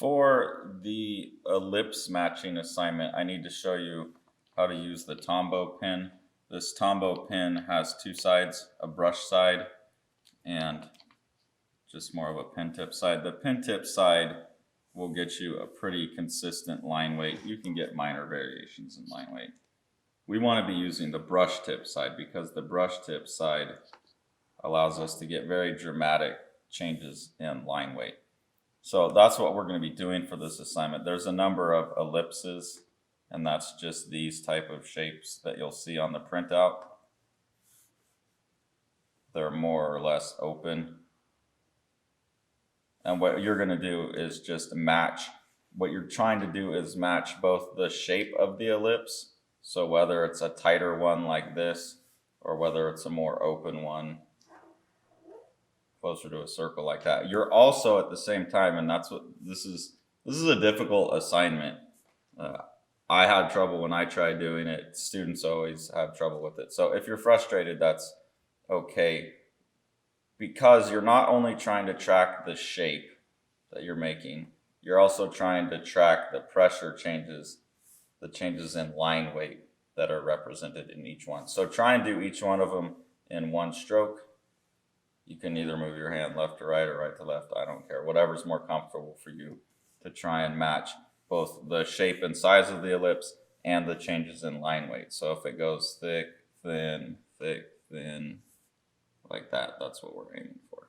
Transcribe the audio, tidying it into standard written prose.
For the ellipse matching assignment, I need to show you how to use the Tombow pen. This Tombow pen has two sides, a brush side and just more of a pen tip side. The pen tip side will get you a pretty consistent line weight. You can get minor variations in line weight. We want to be using the brush tip side because the brush tip side allows us to get very dramatic changes in line weight. So that's what we're going to be doing for this assignment. There's a number of ellipses, and that's just these type of shapes that you'll see on the printout. They're more or less open. And what you're going to do is just match. What you're trying to do is match both the shape of the ellipse, so whether it's a tighter one like this, or whether it's a more open one, closer to a circle like that. You're also at the same time, and that's what this is a difficult assignment. I had trouble when I tried doing it. Students always have trouble with it. So if you're frustrated, that's okay, because you're not only trying to track the shape that you're making, you're also trying to track the pressure changes, the changes in line weight that are represented in each one. So try and do each one of them in one stroke. You can either move your hand left to right or right to left. I don't care. Whatever's more comfortable for you to try and match both the shape and size of the ellipse and the changes in line weight. So if it goes thick, thin, like that, that's what we're aiming for.